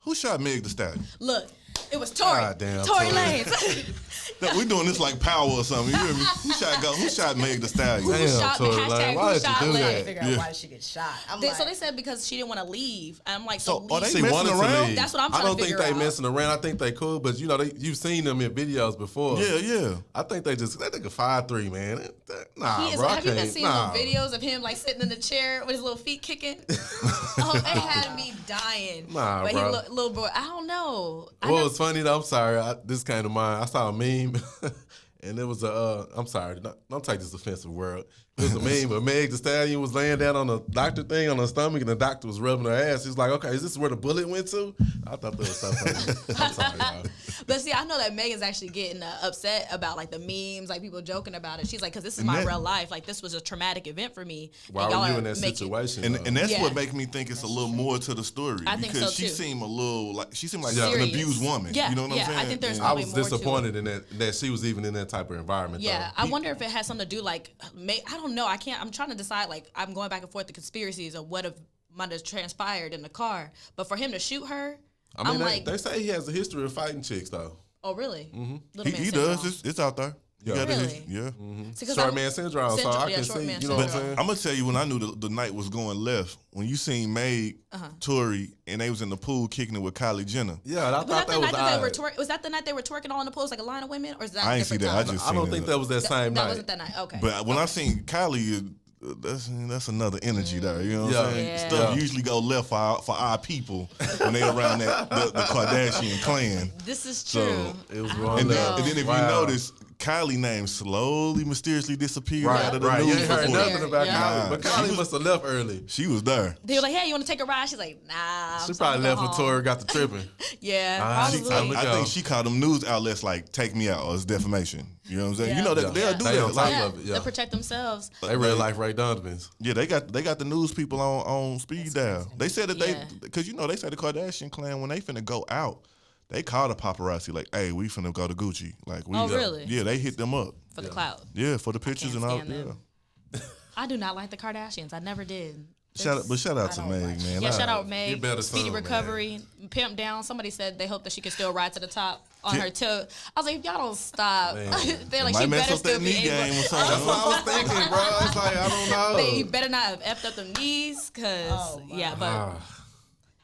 Who shot Meg Thee Stallion? Look, it was Tory. God damn, Tory Tory. Lanez. We doing this like Power or something. You hear me? Who shot Meg Thee Stallion? Who shot Tory hashtag Lanez. Why who did you shot do Lanez? that? Figure out why did she get shot. So they said because she didn't want to leave. I'm like, So are they leave. She messing wanted to around? leave. That's what I'm I trying don't to think figure they out. messing around. I think they cool, but you know, you've seen them in videos before. Yeah. I think they nigga 5'3", man. Nah, He is, bro. have you been can't- seeing nah. them videos of him like sitting in the chair with his little feet kicking? Oh, they had me dying. Nah, but bro. he little boy, I don't know. Well, it's funny though. I'm sorry. This came to mind. I saw a meme, and it was a. I'm sorry. Don't take this offensive word. It was a meme, but Meg Thee Stallion was laying down on the doctor thing on her stomach, and the doctor was rubbing her ass. He's like, "Okay, is this where the bullet went to?" I thought that was so funny. I'm sorry, y'all. But see, I know that Megan's actually getting upset about like the memes, like people joking about it. She's like, because this is And my that- real life. Like this was a traumatic event for me. Why and y'all were you are in that making- situation? And that's Yeah. what makes me think it's a little more to the story. I think because so, she too. seemed an Serious. abused woman. Yeah, You know what yeah, I'm saying? I think there's And I probably was more to it. disappointed in that she was even in that type of environment. Yeah, though. I wonder if it has something to do like, I don't know. I'm trying to decide. Like, I'm going back and forth the conspiracies of what might have transpired in the car. But for him to shoot her, I mean, I'm like, they say he has a history of fighting chicks though. oh really? Mm-hmm. Little man he syndrome. does. It's out there. You Yeah. got it. Really? Yeah. See, 'cause Short I'm- man syndrome. So I can short see. man You know what I'm syndrome. saying? I'm gonna tell you when I knew the night was going left. When you seen Meg, Tory, and they was in the pool kicking it with Kylie Jenner. Yeah, and I Was thought that the night that they were odd. was that the night they were twerking all in the pools like a line of women, or is that I a ain't see different that. I time? just I don't seen think it. that was that same that night. wasn't that night. Okay. But when I seen Kylie, that's another energy there. You know what I'm saying? Yeah. Stuff Yeah. usually go left for our people when they around the Kardashian clan. This is So true. it was I wrong. don't And know. then if Wow. you notice, Kylie name slowly, mysteriously disappeared out of the Right. news. You ain't heard before. nothing about Yeah. Kylie, but Nah, Kylie must have left early. She was there. They were like, "Hey, you want to take a ride?" She's like, "Nah." She I'm probably gonna left go when home. Tori got to tripping. Yeah, Ah, probably. I think she called them news outlets like "take me out" or it's defamation. You know what I'm saying? Yeah. You know that Yeah. they'll do They that. on Like, top Yeah, of it, yeah. to protect themselves. They real life Ray Donovans. yeah, they got the news people on speed dial. They said that Yeah. because they said the Kardashian clan when they finna go out, they called the paparazzi like, "Hey, we finna go to Gucci." Like, Oh, really? Yeah, they hit them up. For the clout. Yeah, for the pictures can't and all. stand them. Yeah. I do not like the Kardashians. I never did. Shout out to Meg, man. Yeah, shout out Meg. Get better Speedy soon, recovery. Pimp down. Somebody said they hope that she can still ride to the top on her toe. I was like, if y'all don't stop, they're like, Might she mess better up still that be knee game or able. something. That's what I was thinking, bro. It's like, I don't know. They better not have effed up them knees, cause yeah, but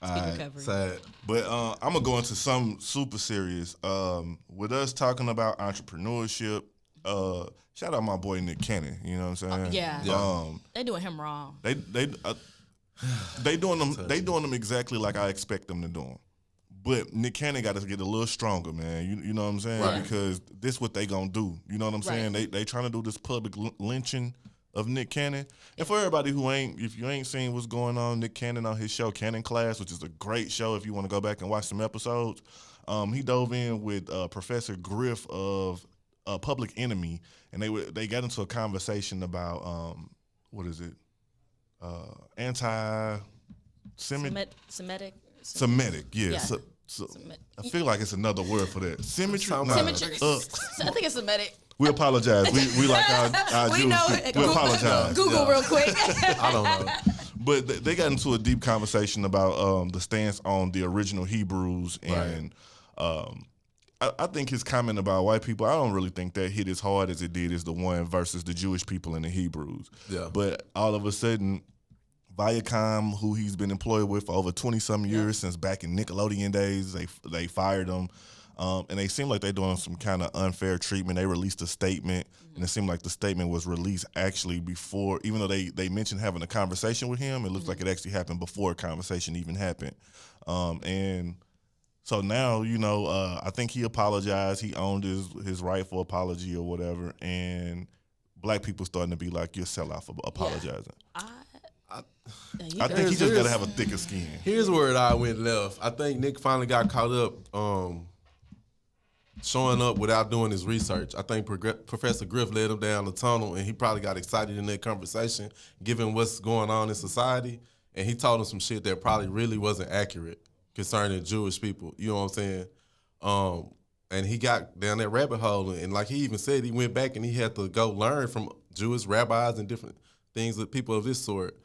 speedy recovery. Sad. But I'm gonna go into something super serious. With us talking about entrepreneurship, shout out my boy Nick Cannon. You know what I'm saying? Yeah. They doing him wrong. They doing them exactly like I expect them to do them. But Nick Cannon got to get a little stronger, man. You know what I'm saying? Right. Because this what they gonna do. You know what I'm saying? They trying to do this public lynching of Nick Cannon. And for everybody if you ain't seen what's going on, Nick Cannon on his show Cannon Class, which is a great show if you want to go back and watch some episodes. He dove in with Professor Griff of Public Enemy, and they got into a conversation about what is it? Semitic. Yeah. Yeah. I feel like it's another word for that. Symmetry. Symmetry. I think it's Semitic. We apologize. We like our We Jewish know. people. We apologize. Google real quick. I don't know. But they got into a deep conversation about the stance on the original Hebrews, and I think his comment about white people, I don't really think that hit as hard as it did as the one versus the Jewish people and the Hebrews. Yeah. But all of a sudden, Viacom, who he's been employed with for over 20-some years, since back in Nickelodeon days, they fired him. And they seem like they're doing some kind of unfair treatment. They released a statement, and it seemed like the statement was released actually before, even though they mentioned having a conversation with him, it looks like it actually happened before a conversation even happened. And so now, I think he apologized. He owned his rightful apology or whatever, and black people starting to be like, you're a sellout for apologizing. I think he just got to have a thicker skin. Here's where I went left. I think Nick finally got caught up showing up without doing his research. I think Professor Griff led him down the tunnel, and he probably got excited in that conversation, given what's going on in society, and he told him some shit that probably really wasn't accurate concerning Jewish people. You know what I'm saying? And he got down that rabbit hole, and like he even said, he went back and he had to go learn from Jewish rabbis and different things that people of this sort.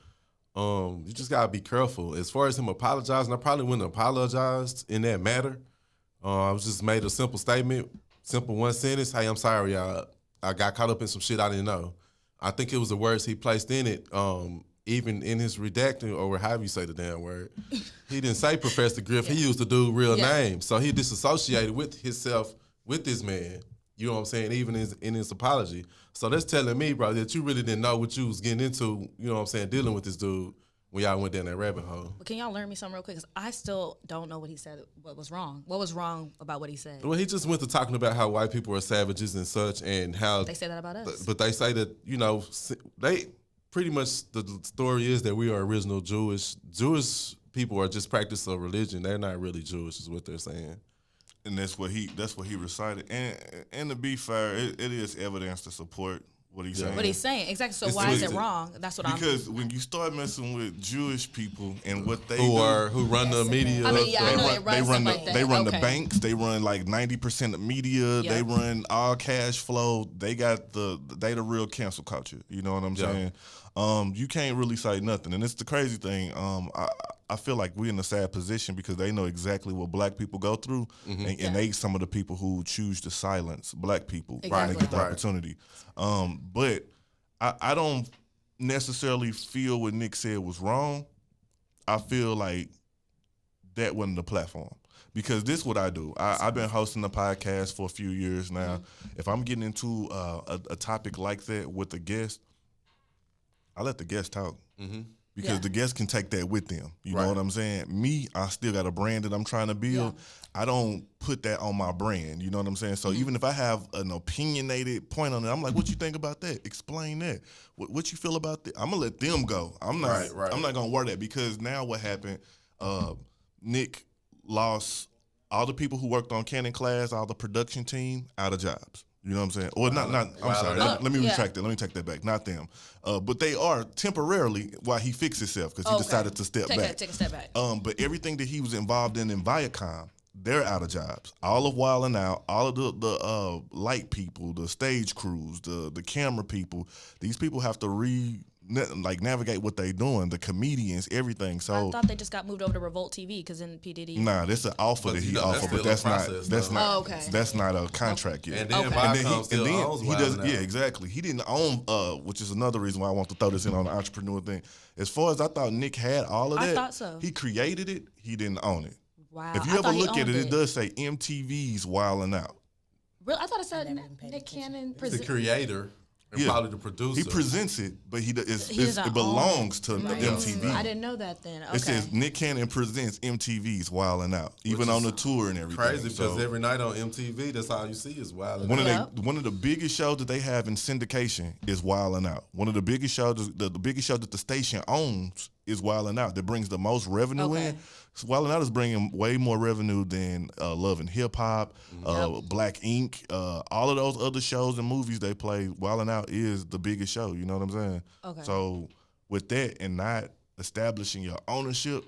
You just gotta be careful. As far as him apologizing, I probably wouldn't apologize in that matter. I was just made a simple statement, simple one sentence. Hey, I'm sorry, y'all. I got caught up in some shit I didn't know. I think it was the words he placed in it, even in his redacting, or however you say the damn word. He didn't say Professor Griff. He used the dude's real name. So he disassociated with himself with this man. You know what I'm saying? Even in his apology. So that's telling me, bro, that you really didn't know what you was getting into, you know what I'm saying, dealing with this dude when y'all went down that rabbit hole. But can y'all learn me something real quick? Because I still don't know what he said, what was wrong. What was wrong about what he said? Well, he just went to talking about how white people are savages and such, and how They say that about us. But they say that, you know, they pretty much, the story is that we are original Jewish. Jewish people are just practice of religion. They're not really Jewish, is what they're saying. And that's what he recited. And to be fair, it is evidence to support what he's saying. What he's saying, exactly. So why is it wrong? That's what because when you start messing with Jewish people and what they who run the media, I mean, I know they run the banks, they run like 90% of media, Yep. they run all cash flow. They got the real cancel culture. You know what I'm saying? You can't really say nothing, and it's the crazy thing. I feel like we're in a sad position because they know exactly what black people go through, and they some of the people who choose to silence black people and get the opportunity. But I don't necessarily feel what Nick said was wrong. I feel like that wasn't the platform. Because this is what I do. I've been hosting a podcast for a few years now. If I'm getting into a topic like that with a guest, I let the guest talk. Because the guest can take that with them. You know what I'm saying? Me, I still got a brand that I'm trying to build. I don't put that on my brand. You know what I'm saying? So even if I have an opinionated point on it, I'm like, what you think about that? Explain that. What you feel about that? I'm going to let them go. I'm not going to worry that, because now what happened, Nick lost all the people who worked on Canon Class, all the production team, out of jobs. You know what I'm saying? Or I'm sorry. Let me retract that. Let me take that back. Not them. But they are temporarily while he fixed himself, because he decided to step back. Take a step back. But everything that he was involved in Viacom, they're out of jobs. All of Wild 'N Out, all of the light people, the stage crews, the camera people. These people have to navigate what they doing, the comedians, everything. So I thought they just got moved over to Revolt TV because in P Diddy. Nah, that's an offer that he offered, but that's not a contract yet. And then he does. Yeah, exactly. He didn't own, which is another reason why I want to throw this in on the entrepreneur thing. As far as I thought, Nick had all of that. I thought so. He created it. He didn't own it. Wow. If you ever look at it, it does say MTV's Wild 'N Out. Really? I thought it said Nick Cannon. He's the creator. And probably the producer. He presents it, but it belongs to MTV. I didn't know that then. Okay. It says Nick Cannon presents MTV's Wild 'N Out, even on the tour and everything. Crazy, because every night on MTV, that's all you see is Wild 'N Out. One of the biggest shows that they have in syndication is Wild 'N Out. One of the biggest shows, the biggest show that the station owns is Wild 'N Out. That brings the most revenue in. So Wild 'N Out is bringing way more revenue than Love and Hip Hop, Black Ink, all of those other shows and movies they play. Wild 'N Out is the biggest show. You know what I'm saying? Okay. So with that and not establishing your ownership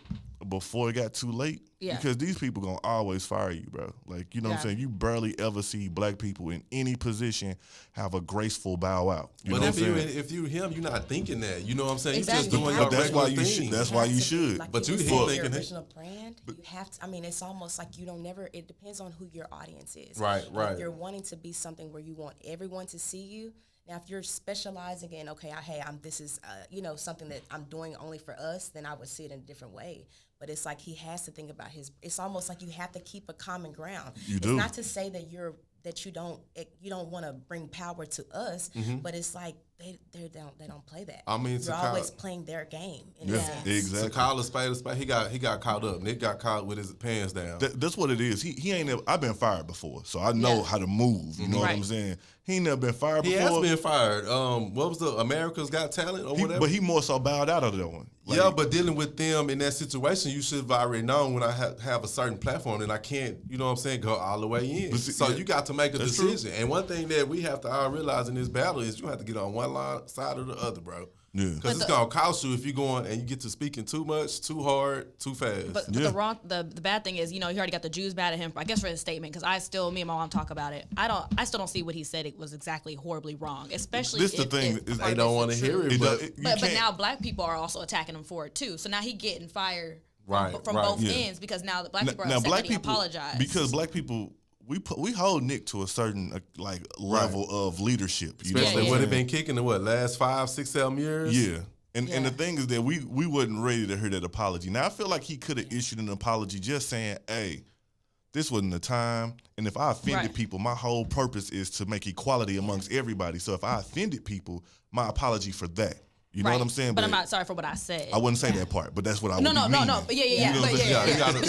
before it got too late, because these people gonna always fire you, bro. Like, you know what I'm saying? You barely ever see black people in any position have a graceful bow out. But if you him, you're not thinking that. You know what I'm saying? Exactly. You're just doing your regular thing. That's why you should. Like but you your thinking original brand, you have to. I mean, it's almost like you don't never. It depends on who your audience is. Right. If you're wanting to be something where you want everyone to see you. Now, if you're specializing in, this is something that I'm doing only for us, then I would see it in a different way. But it's like he has to think about it's almost like you have to keep a common ground. It's not to say that you don't want to bring power to us, but it's like they don't play that. I mean, you're always playing their game. In a sense. Exactly. To call a spade, he got caught up. Nick got caught with his pants down. That's what it is. He ain't never. I've been fired before, so I know how to move. You know what I'm saying? He ain't never been fired before. He has been fired. What was the America's Got Talent or whatever? But he more so bowed out of that one. But dealing with them in that situation, you should have already known when I have a certain platform that I can't, you know what I'm saying, go all the way in. So you got to make a decision. True. And one thing that we have to all realize in this battle is you have to get on one side or the other, bro. Yeah. Because it's gonna cost you if you're going and you get to speaking too much, too hard, too fast. But the bad thing is, he already got the Jews mad at him, I guess, for his statement. Because me and my mom talk about it. I still don't see what he said. It was exactly horribly wrong. Especially This the thing is they don't want to hear it. But now black people are also attacking him for it too. So now he getting fired from both ends because now the black people are upset that he apologized. Because black people, we hold Nick to a certain level of leadership. Especially when it been kicking in last 5, 6, 7 years. Yeah. And the thing is that we wasn't ready to hear that apology. Now I feel like he could have issued an apology just saying, "Hey, this wasn't the time, and if I offended people, my whole purpose is to make equality amongst everybody. So if I offended people, my apology for that." You know what I'm saying? But I'm not sorry for what I said. I wouldn't say that part, but that's what I would mean. No. But yeah. You know what I'm saying?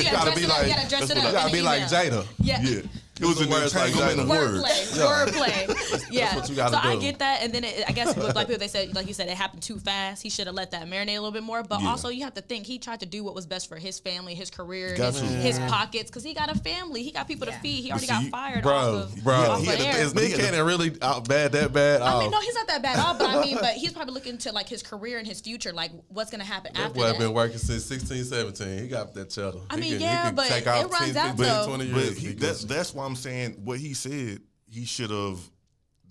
You gotta be like, you gotta be like Jada. Yeah. It was an entanglement of words. Wordplay. Yeah. That's what you gotta do. I get that, and then I guess with black people, they said, like you said, it happened too fast. He should have let that marinate a little bit more. But also, you have to think he tried to do what was best for his family, his career, his pockets, because he got a family. He got people to feed. He already got fired off of air. Is Nick Cannon really that bad? I mean, no, he's not that bad at all. But he's probably looking to like his career and his future, like what's gonna happen after that. I've been working since 16, 17. He got that cheddar. I mean, but it runs out though. 20 years. But that's why I'm saying what he said. He should have.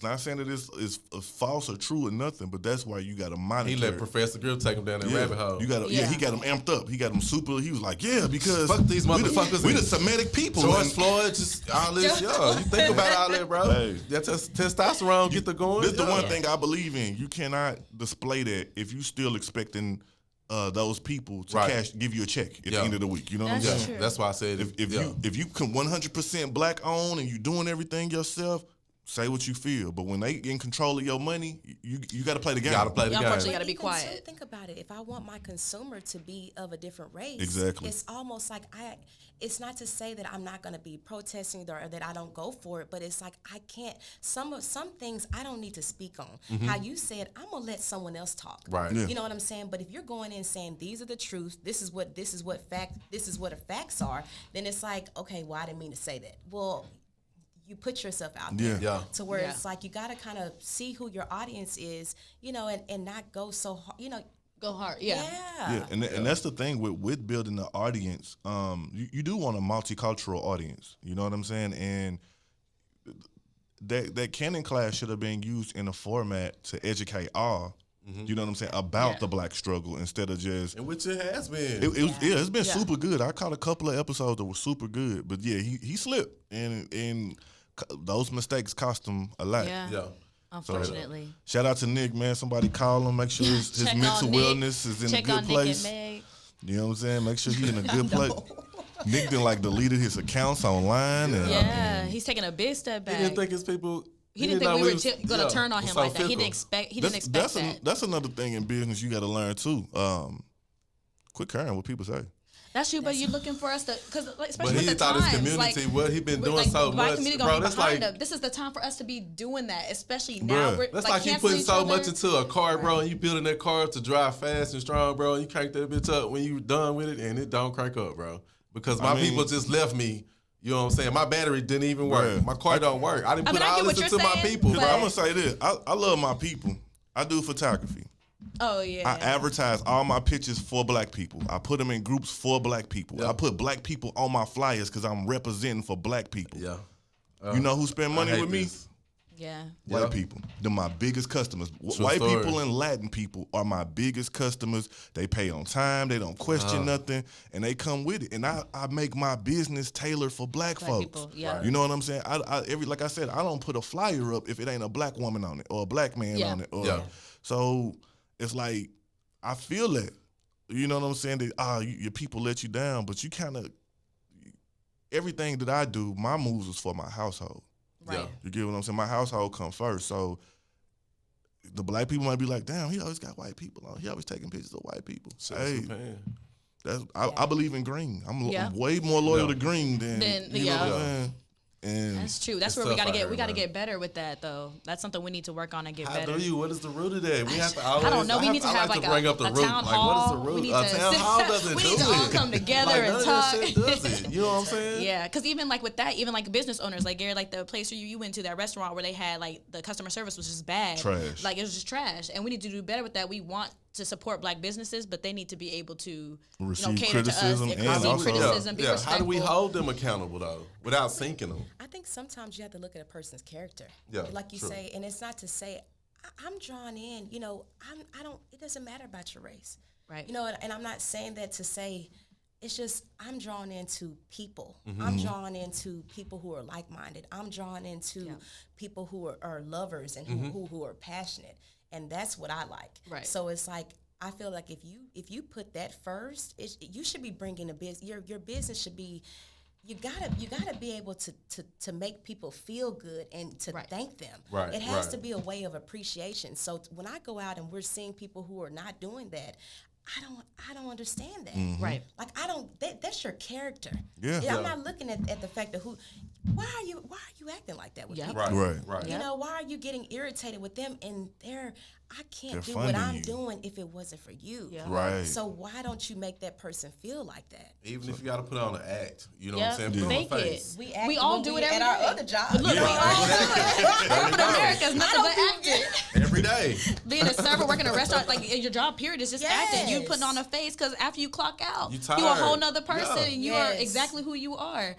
Not saying that this is false or true or nothing, but that's why you got to monitor. He let Professor Grill take him down that rabbit hole. You got he got him amped up. He got him super. He was like, because fuck these motherfuckers. We the Semitic people. George Floyd, just all this. You think about all that, bro. Hey. That testosterone get the going. This is the one thing I believe in. You cannot display that if you still expecting those people to give you a check at the end of the week. You know what I'm saying? True. That's why I said if you come 100% black owned and you doing everything yourself, say what you feel. But when they in control of your money, you got to play the game. You got to play the game. Unfortunately, you got to be quiet. Think about it. If I want my consumer to be of a different race, exactly, it's almost like it's not to say that I'm not going to be protesting or that I don't go for it, but it's like I can't. Some things I don't need to speak on. Mm-hmm. How you said, I'm gonna let someone else talk. Right. Yeah. You know what I'm saying? But if you're going in saying these are the truth, this is what the facts are, then it's like, okay, well, I didn't mean to say that. Well, you put yourself out there to where it's like you got to kind of see who your audience is, and not go so hard, Go hard, and that's the thing with building the audience. You do want a multicultural audience. You know what I'm saying? And that Canon class should have been used in a format to educate all. Mm-hmm. You know what I'm saying, about the black struggle instead of just. And which it has been. It's been super good. I caught a couple of episodes that were super good, but he slipped and those mistakes cost him a lot. Yeah. Unfortunately. So, shout out to Nick, man. Somebody call him. Make sure his mental wellness is in a good place. You know what I'm saying? Make sure he's in a good place. Nick didn't deleted his accounts online. And, he's taking a big step back. He didn't think his people. He didn't think we were going to turn on him like that. He didn't expect that. That's another thing in business you got to learn too. Quit caring what people say. That's true, but you're looking for us to, because especially with the thought times, his community, what he been doing so much, bro. That's like this is the time for us to be doing that, especially now. That's like you putting so much into a car, bro, and you building that car to drive fast and strong, bro. And you crank that bitch up when you done with it, and it don't crank up, bro. Because my people just left me. You know what I'm saying? My battery didn't even work. My car don't work. I didn't put all this into my people, bro. I'm gonna say this. I love my people. I do photography. Oh, yeah. I advertise all my pictures for black people. I put them in groups for black people. Yep. I put black people on my flyers because I'm representing for black people. Yeah. You know who spend money with me? Yeah. White people. They're my biggest customers. White people and Latin people are my biggest customers. They pay on time. They don't question nothing. And they come with it. And I make my business tailored for black folks. People, yeah. You know what I'm saying? Like I said, I don't put a flyer up if it ain't a black woman on it or a black man on it. So it's like, I feel that. You know what I'm saying? That your people let you down, but you kind of, everything that I do, my moves is for my household. Right. Yeah. You get what I'm saying? My household comes first. So the black people might be like, damn, he always got white people on. He always taking pictures of white people. I believe in green. I'm way more loyal to green than you know what I'm saying? And That's true. That's it's where we tough gotta out get. here, We gotta man. get better with that, though. That's something we need to work on and get How better. do you? What is the root of that? We have to always. I don't know. We need to have I like bring up the a root. town Like, hall. what is the root? We need A to town hall doesn't we do need to it. all come together Like, and none of talk. that shit does it. You know what I'm saying? Yeah, because even like with that, even like business owners, like Gary, like the place you went to, that restaurant where they had like the customer service was just bad, Trash. like it was just trash, and we need to do better with that. We want to support Black businesses, but they need to be able to Receive cater to us, criticism and receive also- criticism, be Yeah. How respectful. do we hold them accountable though, without sinking them? I think sometimes you have to look at a person's character. Yeah, like you true. say, and it's not to say I'm drawn in. You know, I don't. It doesn't matter about your race, Right. You know, and I'm not saying that to say. It's just I'm drawn into people. Mm-hmm. I'm drawn into people who are like-minded. I'm drawn into people who are lovers and Mm-hmm. who are passionate, and that's what I like. Right. So it's like I feel like if you put that first, you should be bringing a business. Your business should be. You gotta be able to make people feel good and to thank them. Right, It has right. to be a way of appreciation. So when I go out and we're seeing people who are not doing that, I don't understand that. Right. Like that's your character. Yeah. I'm not looking at the fact that why are you acting like that with Yep. people? Right. You know, why are you getting irritated with them and I can't They're do what funding I'm you. doing if it wasn't for you. Yeah. Right. So why don't you make that person feel like that? Even if you got to put on an act, you know Yeah. what I'm saying? Put Fake on a it. face. We all when do it every at our day. other jobs. Look, we all do it. Corporate America is nothing but acting. Every day. Being a server, working in a restaurant, like your job period is just acting. You Yes. putting on a face because after you clock out, You you a whole tired. nother person Yeah. and you are Yes. exactly who you are.